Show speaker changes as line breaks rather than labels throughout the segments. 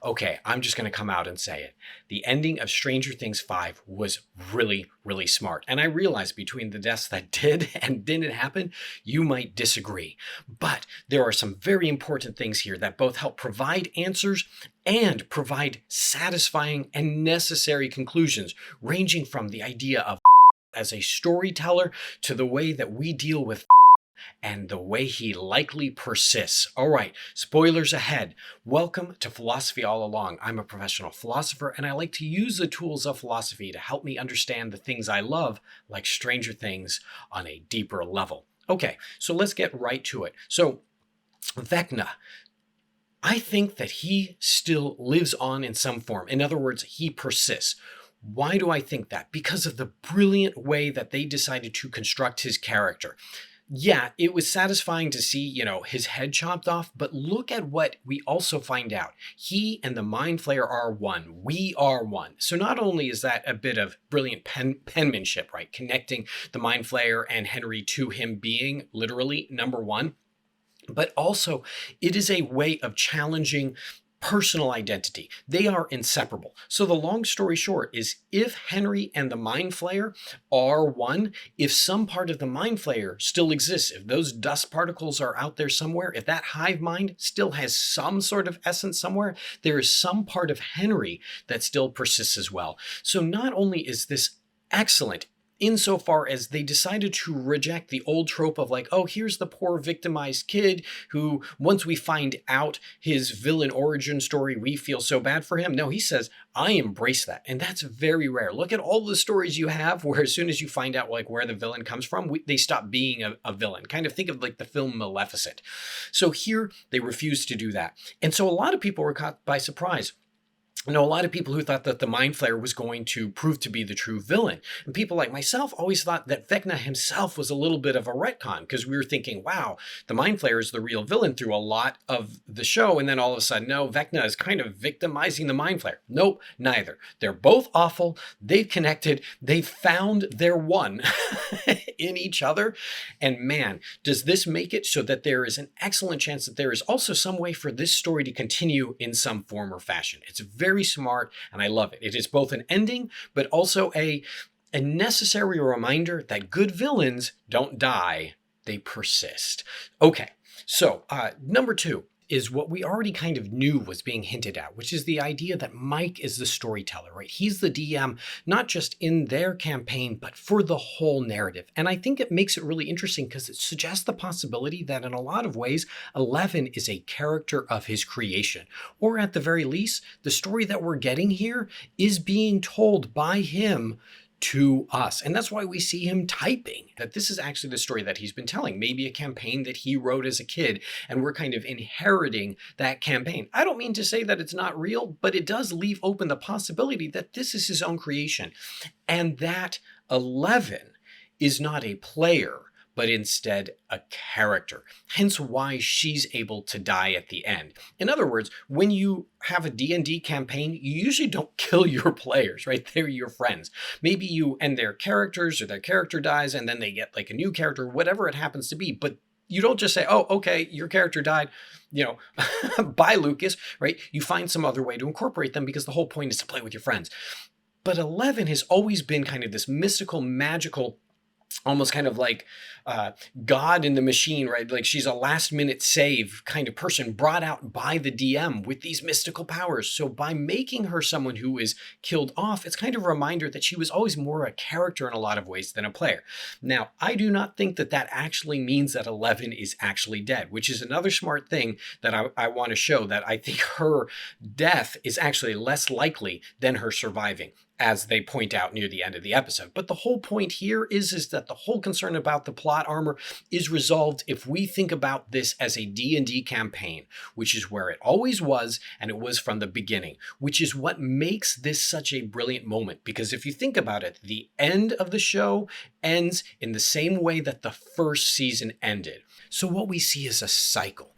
Okay, I'm just going to come out and say it. The ending of Stranger Things 5 was really, really smart. And I realize between the deaths that did and didn't happen, you might disagree. But there are some very important things here that both help provide answers and provide satisfying and necessary conclusions, ranging from the idea of as a storyteller to the way that we deal with and the way he likely persists. All right, spoilers ahead. Welcome to Philosophy All Along. I'm a professional philosopher, and I like to use the tools of philosophy to help me understand the things I love, like Stranger Things, on a deeper level. Okay, so let's get right to it. So, Vecna, I think that he still lives on in some form. In other words, he persists. Why do I think that? Because of the brilliant way that they decided to construct his character. Yeah, it was satisfying to see, his head chopped off, but look at what we also find out. He and the Mind Flayer are one. We are one. So not only is that a bit of brilliant penmanship, right? Connecting the Mind Flayer and Henry to him being literally number one, but also it is a way of challenging personal identity. They are inseparable. So the long story short is if Henry and the Mind Flayer are one, if some part of the Mind Flayer still exists, if those dust particles are out there somewhere, if that hive mind still has some sort of essence somewhere, there is some part of Henry that still persists as well. So not only is this excellent, insofar as they decided to reject the old trope of like, oh, here's the poor victimized kid who, once we find out his villain origin story, we feel so bad for him. No, he says, I embrace that. And that's very rare. Look at all the stories you have where as soon as you find out like where the villain comes from, they stop being a villain. Kind of think of like the film Maleficent. So here they refuse to do that. And so a lot of people were caught by surprise. A lot of people who thought that the Mind Flayer was going to prove to be the true villain. And people like myself always thought that Vecna himself was a little bit of a retcon because we were thinking, wow, the Mind Flayer is the real villain through a lot of the show. And then all of a sudden, no, Vecna is kind of victimizing the Mind Flayer. Nope, neither. They're both awful. They've connected. They've found their one in each other. And man, does this make it so that there is an excellent chance that there is also some way for this story to continue in some form or fashion. It's very smart, and I love it. It is both an ending, but also a necessary reminder that good villains don't die, they persist. Okay, so number two is what we already kind of knew was being hinted at, which is the idea that Mike is the storyteller, right? He's the DM, not just in their campaign, but for the whole narrative. And I think it makes it really interesting because it suggests the possibility that in a lot of ways, 11 is a character of his creation. Or at the very least, the story that we're getting here is being told by him to us. And that's why we see him typing, that this is actually the story that he's been telling, maybe a campaign that he wrote as a kid, and we're kind of inheriting that campaign. I don't mean to say that it's not real, but it does leave open the possibility that this is his own creation, and that 11 is not a player, but instead a character. Hence why she's able to die at the end. In other words, when you have a D&D campaign, you usually don't kill your players, right? They're your friends. Maybe you end their characters or their character dies and then they get like a new character, whatever it happens to be. But you don't just say, oh, okay, your character died, bye, Lucas, right? You find some other way to incorporate them because the whole point is to play with your friends. But 11 has always been kind of this mystical, magical, almost kind of like God in the machine, right? Like she's a last minute save kind of person brought out by the DM with these mystical powers. So by making her someone who is killed off, it's kind of a reminder that she was always more a character in a lot of ways than a player. Now, I do not think that that actually means that 11 is actually dead, which is another smart thing that I want to show, that I think her death is actually less likely than her surviving, as they point out near the end of the episode. But the whole point here is that the whole concern about the plot armor is resolved if we think about this as a D&D campaign, which is where it always was, and it was from the beginning, which is what makes this such a brilliant moment. Because if you think about it, the end of the show ends in the same way that the first season ended. So what we see is a cycle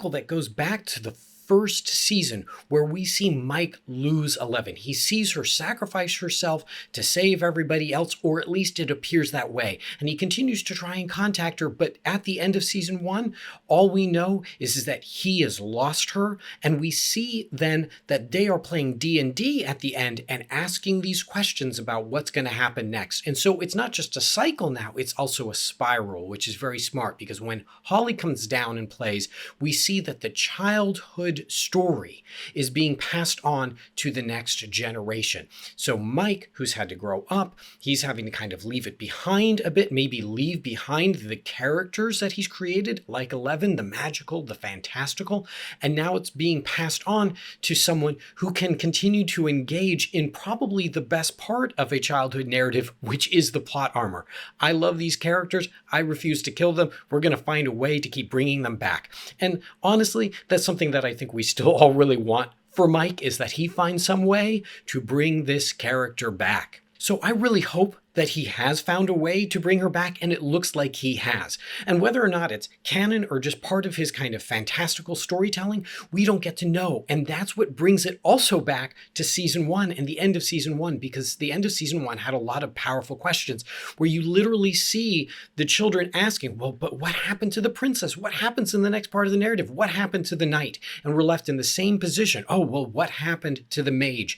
that goes back to the first season where we see Mike lose 11. He sees her sacrifice herself to save everybody else, or at least it appears that way. And he continues to try and contact her, but at the end of season 1, all we know is that he has lost her, and we see then that they are playing D&D at the end and asking these questions about what's going to happen next. And so it's not just a cycle now, it's also a spiral, which is very smart, because when Holly comes down and plays, we see that the childhood story is being passed on to the next generation. So Mike, who's had to grow up, he's having to kind of leave it behind a bit, maybe leave behind the characters that he's created, like 11, the magical, the fantastical, and now it's being passed on to someone who can continue to engage in probably the best part of a childhood narrative, which is the plot armor. I love these characters. I refuse to kill them. We're going to find a way to keep bringing them back. And honestly, that's something that I think we still all really want for Mike, is that he finds some way to bring this character back. So I really hope that he has found a way to bring her back, and it looks like he has. And whether or not it's canon or just part of his kind of fantastical storytelling, we don't get to know. And that's what brings it also back to season 1 and the end of season 1, because the end of season 1 had a lot of powerful questions where you literally see the children asking, well, but what happened to the princess? What happens in the next part of the narrative? What happened to the knight? And we're left in the same position. Oh, well, what happened to the mage?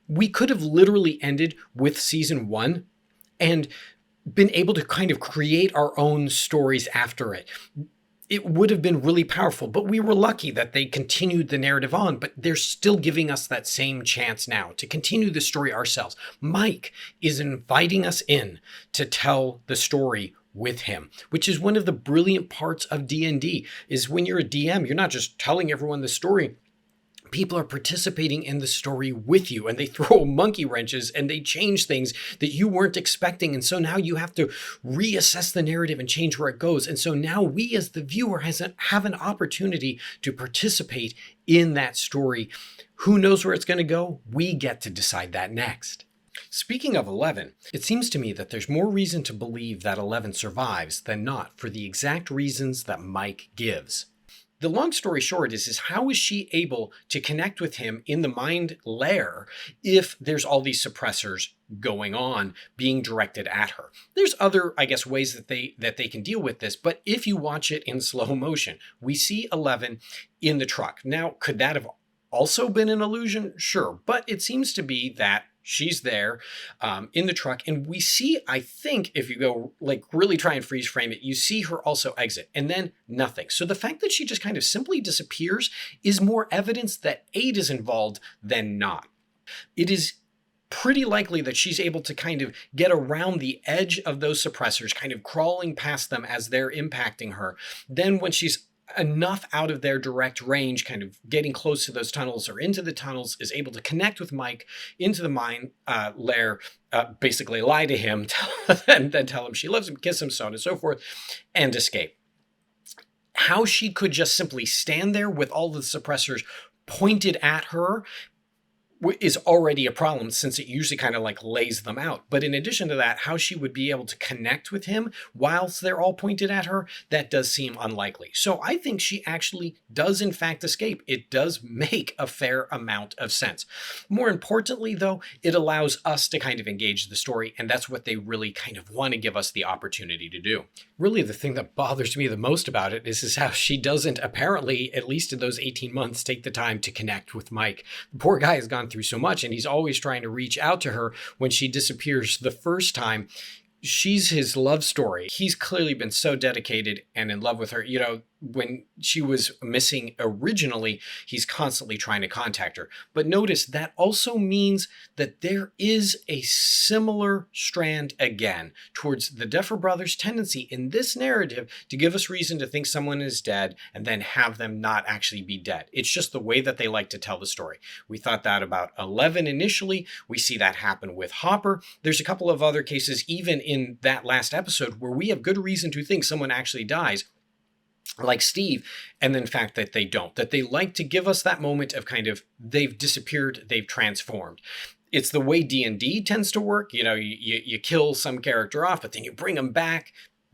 We could have literally ended with season 1 and been able to kind of create our own stories after it. It would have been really powerful, but we were lucky that they continued the narrative on, but they're still giving us that same chance now to continue the story ourselves. Mike is inviting us in to tell the story with him, which is one of the brilliant parts of D&D, is when you're a DM, you're not just telling everyone the story. People are participating in the story with you, and they throw monkey wrenches and they change things that you weren't expecting. And so now you have to reassess the narrative and change where it goes. And so now we as the viewer have an opportunity to participate in that story. Who knows where it's going to go? We get to decide that next. Speaking of 11, it seems to me that there's more reason to believe that 11 survives than not, for the exact reasons that Mike gives. The long story short is how is she able to connect with him in the mind layer if there's all these suppressors going on being directed at her? There's other, I guess, ways that they can deal with this, but if you watch it in slow motion, we see 11 in the truck. Now, could that have also been an illusion? Sure, but it seems to be that she's there in the truck, and we see, I think, if you go like really try and freeze frame it, you see her also exit and then nothing. So the fact that she just kind of simply disappears is more evidence that aid is involved than not. It is pretty likely that she's able to kind of get around the edge of those suppressors, kind of crawling past them as they're impacting her. Then when she's enough out of their direct range, kind of getting close to those tunnels or into the tunnels, is able to connect with Mike into the mind lair, basically lie to him, and then tell him she loves him, kiss him, so on and so forth, and escape. How she could just simply stand there with all the suppressors pointed at her is already a problem, since it usually kind of like lays them out. But in addition to that, how she would be able to connect with him whilst they're all pointed at her, that does seem unlikely. So I think she actually does in fact escape. It does make a fair amount of sense. More importantly, though, it allows us to kind of engage the story, and that's what they really kind of want to give us the opportunity to do. Really, the thing that bothers me the most about it is how she doesn't, apparently, at least in those 18 months, take the time to connect with Mike. The poor guy has gone through so much, and he's always trying to reach out to her when she disappears the first time. She's his love story. He's clearly been so dedicated and in love with her. You know, when she was missing originally, he's constantly trying to contact her. But notice that also means that there is a similar strand again towards the Duffer Brothers' tendency in this narrative to give us reason to think someone is dead and then have them not actually be dead. It's just the way that they like to tell the story. We thought that about 11 initially. We see that happen with Hopper. There's a couple of other cases, even in that last episode, where we have good reason to think someone actually dies, like Steve, and then the fact that they don't, that they like to give us that moment of kind of, they've disappeared, they've transformed. It's the way D&D tends to work. You know, you kill some character off, but then you bring them back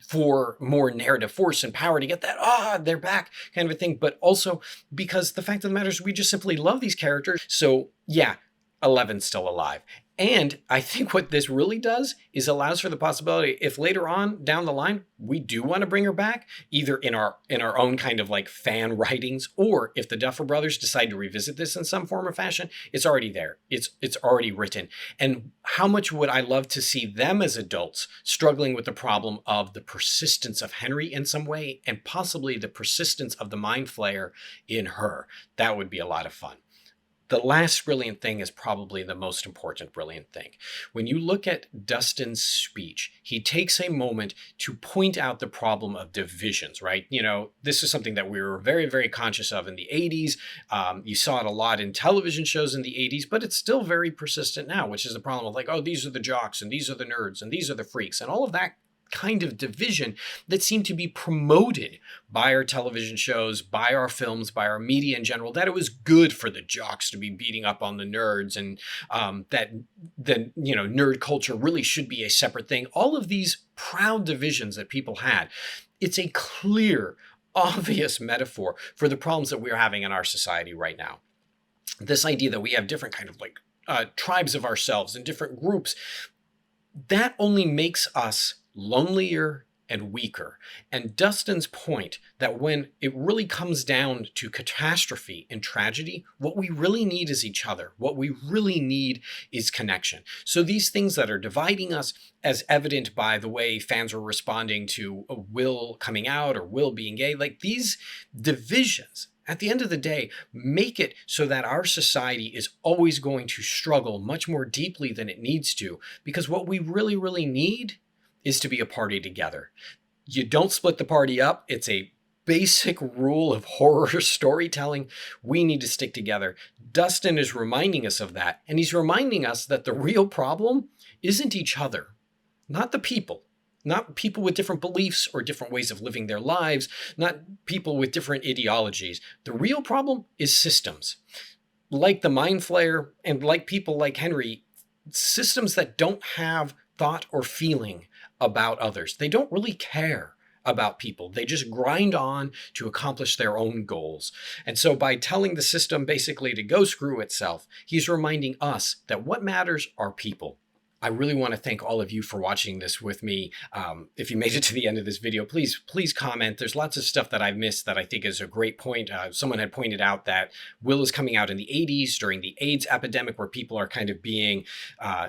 for more narrative force and power to get that, they're back kind of a thing, but also because the fact of the matter is we just simply love these characters. So yeah, 11's still alive. And I think what this really does is allows for the possibility, if later on down the line we do want to bring her back, either in our own kind of like fan writings, or if the Duffer Brothers decide to revisit this in some form or fashion, it's already there. It's already written. And how much would I love to see them as adults struggling with the problem of the persistence of Henry in some way, and possibly the persistence of the Mind Flayer in her. That would be a lot of fun. The last brilliant thing is probably the most important brilliant thing. When you look at Dustin's speech, he takes a moment to point out the problem of divisions, right? You know, this is something that we were very, very conscious of in the 80s. You saw it a lot in television shows in the 80s, but it's still very persistent now, which is the problem of like, oh, these are the jocks and these are the nerds and these are the freaks and all of that kind of division that seemed to be promoted by our television shows, by our films, by our media in general, that it was good for the jocks to be beating up on the nerds, and that the nerd culture really should be a separate thing. All of these proud divisions that people had, it's a clear, obvious metaphor for the problems that we're having in our society right now. This idea that we have different kind of like tribes of ourselves and different groups, that only makes us lonelier and weaker. And Dustin's point that when it really comes down to catastrophe and tragedy, what we really need is each other. What we really need is connection. So these things that are dividing us, as evident by the way fans were responding to Will coming out or Will being gay, like these divisions, at the end of the day, make it so that our society is always going to struggle much more deeply than it needs to, because what we really, really need is to be a party together. You don't split the party up. It's a basic rule of horror storytelling. We need to stick together. Dustin is reminding us of that, and he's reminding us that the real problem isn't each other, not the people. Not people with different beliefs or different ways of living their lives, not people with different ideologies. The real problem is systems. Like the Mind Flayer and like people like Henry, systems that don't have thought or feeling about others. They don't really care about people. They just grind on to accomplish their own goals. And so by telling the system basically to go screw itself, he's reminding us that what matters are people. I really want to thank all of you for watching this with me. If you made it to the end of this video, please comment. There's lots of stuff that I've missed that I think is a great point. Someone had pointed out that Will is coming out in the 80s during the AIDS epidemic, where people are kind of being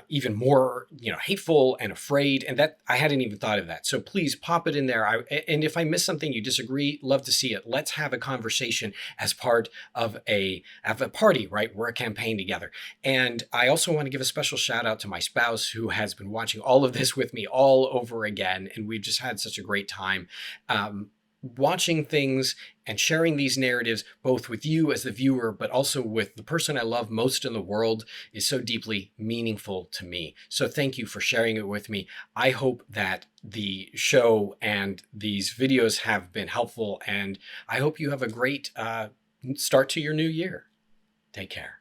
even more, hateful and afraid. And that I hadn't even thought of that. So please pop it in there. And if I miss something, you disagree, love to see it. Let's have a conversation as part of a party, right? We're a campaign together. And I also want to give a special shout out to my spouse, who has been watching all of this with me all over again. And we've just had such a great time watching things and sharing these narratives, both with you as the viewer, but also with the person I love most in the world, is so deeply meaningful to me. So thank you for sharing it with me. I hope that the show and these videos have been helpful, and I hope you have a great start to your new year. Take care.